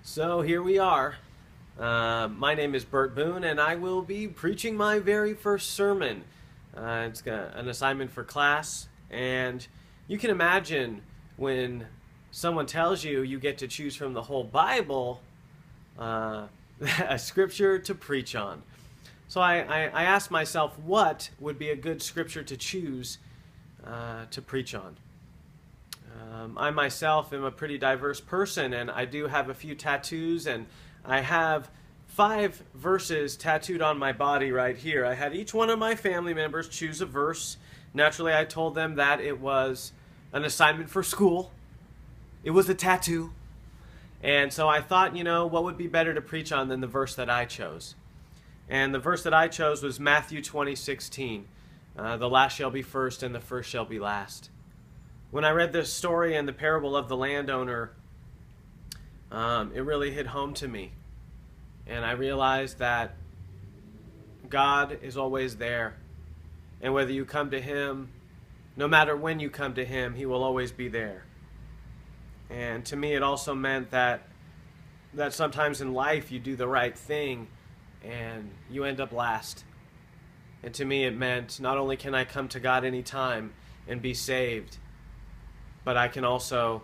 So here we are. My name is Burt Bun, and I will be preaching my very first sermon. It's an assignment for class, and you can imagine when someone tells you you get to choose from the whole Bible a scripture to preach on. So I asked myself, what would be a good scripture to choose to preach on? I myself am a pretty diverse person, and I do have a few tattoos, and I have 5 verses tattooed on my body right here. I had each one of my family members choose a verse. Naturally, I told them that it was an assignment for school. It was a tattoo. And so I thought, what would be better to preach on than the verse that I chose? And the verse that I chose was Matthew 20:16. The last shall be first, and the first shall be last. When I read this story and the parable of the landowner, it really hit home to me. And I realized that God is always there. And whether you come to Him, no matter when you come to Him, He will always be there. And to me, it also meant that sometimes in life you do the right thing and you end up last. And to me, it meant not only can I come to God anytime and be saved, but I can also,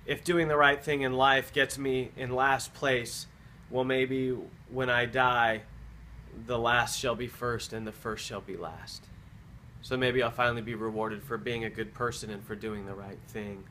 if doing the right thing in life gets me in last place, well, maybe when I die, the last shall be first and the first shall be last. So maybe I'll finally be rewarded for being a good person and for doing the right thing.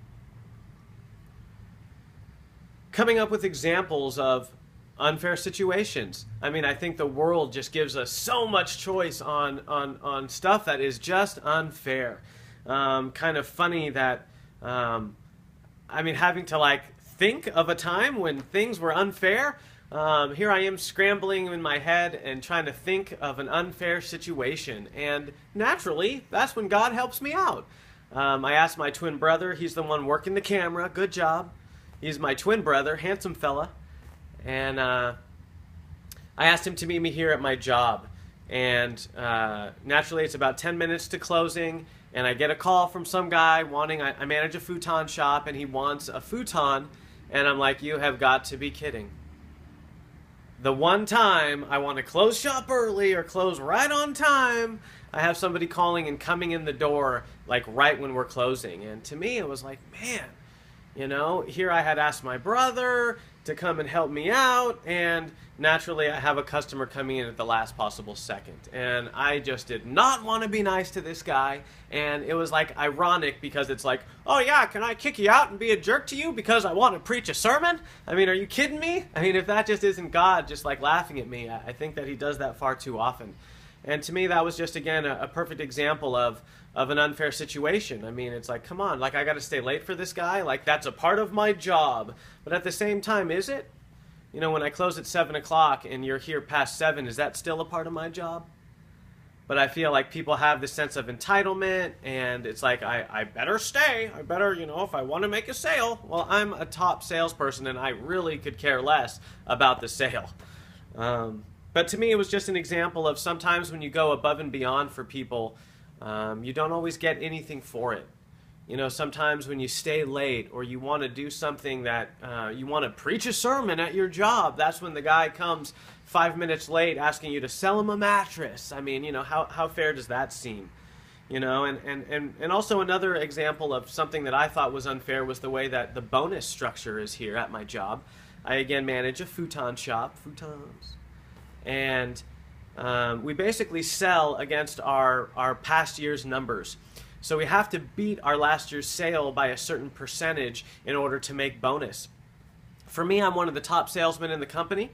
Coming up with examples of unfair situations. I think the world just gives us so much choice on stuff that is just unfair. Kind of funny that, having to think of a time when things were unfair. Here I am scrambling in my head and trying to think of an unfair situation. And naturally, that's when God helps me out. I asked my twin brother, he's the one working the camera, good job. He's my twin brother, handsome fella. And I asked him to meet me here at my job. And naturally, it's about 10 minutes to closing. And I get a call from some guy I manage a futon shop, and he wants a futon. And I'm like, you have got to be kidding. The one time I want to close shop early or close right on time, I have somebody calling and coming in the door right when we're closing. And to me, it was like, man, here I had asked my brother to come and help me out, and naturally I have a customer coming in at the last possible second. And I just did not want to be nice to this guy, and it was ironic because it's oh yeah, can I kick you out and be a jerk to you because I want to preach a sermon? Are you kidding me? If that just isn't God just laughing at me, I think that He does that far too often. And to me, that was just, again, a perfect example of an unfair situation. It's come on, I got to stay late for this guy? That's a part of my job. But at the same time, is it? When I close at 7 o'clock and you're here past 7, is that still a part of my job? But I feel like people have this sense of entitlement, and it's I better stay. I better, if I want to make a sale. Well, I'm a top salesperson, and I really could care less about the sale. But to me, it was just an example of sometimes when you go above and beyond for people, you don't always get anything for it. Sometimes when you stay late or you want to do something that you want to preach a sermon at your job, that's when the guy comes 5 minutes late asking you to sell him a mattress. How fair does that seem? And also another example of something that I thought was unfair was the way that the bonus structure is here at my job. I, again, manage a futon shop, futons. And we basically sell against our past year's numbers. So we have to beat our last year's sale by a certain percentage in order to make bonus. For me, I'm one of the top salesmen in the company,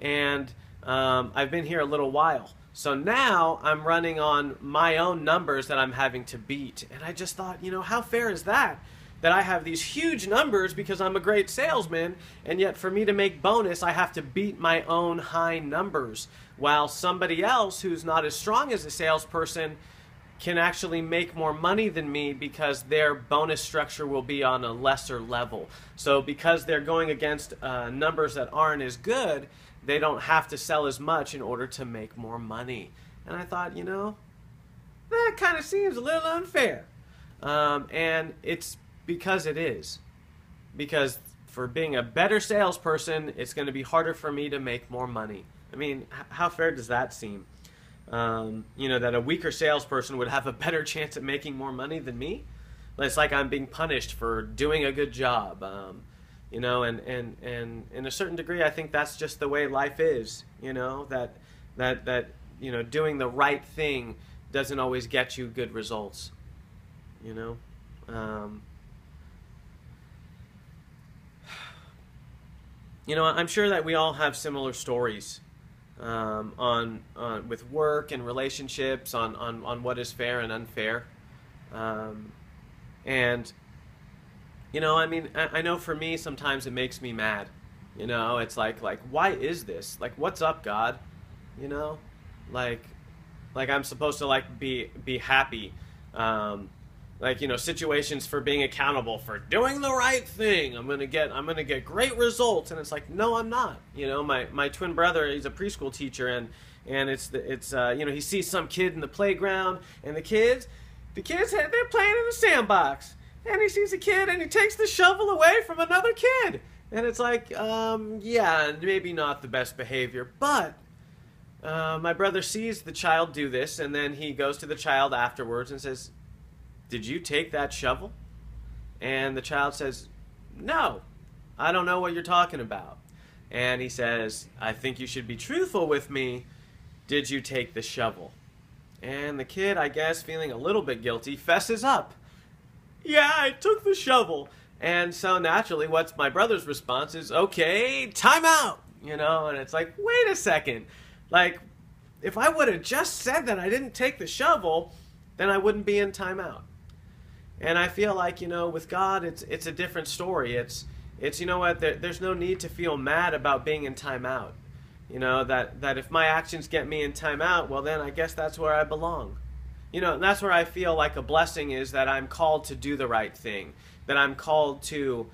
and I've been here a little while. So now I'm running on my own numbers that I'm having to beat. And I just thought, how fair is that? That I have these huge numbers because I'm a great salesman, and yet for me to make bonus, I have to beat my own high numbers, while somebody else who's not as strong as a salesperson can actually make more money than me because their bonus structure will be on a lesser level. So because they're going against numbers that aren't as good, they don't have to sell as much in order to make more money. And I thought, that kind of seems a little unfair. And it's because it is. Because for being a better salesperson, it's going to be harder for me to make more money. I mean, how fair does that seem? That a weaker salesperson would have a better chance at making more money than me. It's like I'm being punished for doing a good job. And in a certain degree, I think that's just the way life is. That doing the right thing doesn't always get you good results. I'm sure that we all have similar stories on with work and relationships on what is fair and unfair. I know for me sometimes it makes me mad. It's like why is this? Like, what's up, God? Like I'm supposed to be happy. Situations for being accountable for doing the right thing. I'm gonna get great results, and it's like, no, I'm not. My twin brother, he's a preschool teacher, and he sees some kid in the playground, and the kids they're playing in the sandbox, and he sees a kid and he takes the shovel away from another kid, and it's like, yeah, maybe not the best behavior, but my brother sees the child do this, and then he goes to the child afterwards and says, "Did you take that shovel?" And the child says, "No, I don't know what you're talking about." And he says, "I think you should be truthful with me. Did you take the shovel?" And the kid, I guess, feeling a little bit guilty, fesses up. "Yeah, I took the shovel." And so naturally, what's my brother's response is, "Okay, time out." And it's like, wait a second. Like, if I would have just said that I didn't take the shovel, then I wouldn't be in timeout. And I feel like, with God, it's a different story. It's there's no need to feel mad about being in timeout. That if my actions get me in timeout, well, then I guess that's where I belong. And that's where I feel like a blessing is that I'm called to do the right thing. That I'm called to,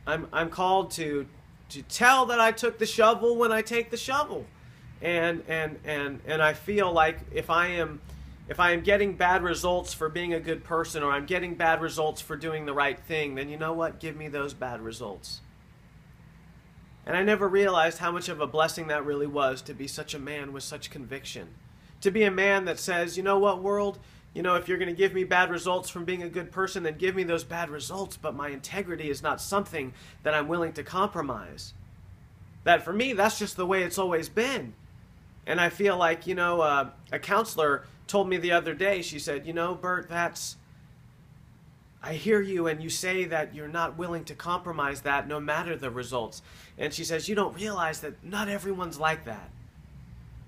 I'm called to tell that I took the shovel when I take the shovel. And I feel like if I am getting bad results for being a good person, or I'm getting bad results for doing the right thing, then you know what? Give me those bad results. And I never realized how much of a blessing that really was, to be such a man with such conviction. To be a man that says, you know what, world? If you're going to give me bad results from being a good person, then give me those bad results, but my integrity is not something that I'm willing to compromise. That for me, that's just the way it's always been. And I feel like, a counselor told me the other day, she said, Burt, I hear you, and you say that you're not willing to compromise that no matter the results. And she says, you don't realize that not everyone's like that.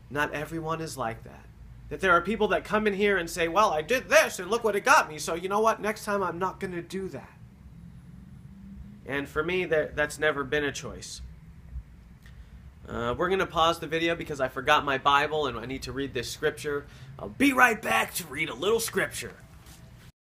Not everyone is like that. That there are people that come in here and say, well, I did this, and look what it got me, so you know what? Next time I'm not going to do that. And for me, that's never been a choice. We're going to pause the video because I forgot my Bible and I need to read this scripture. I'll be right back to read a little scripture.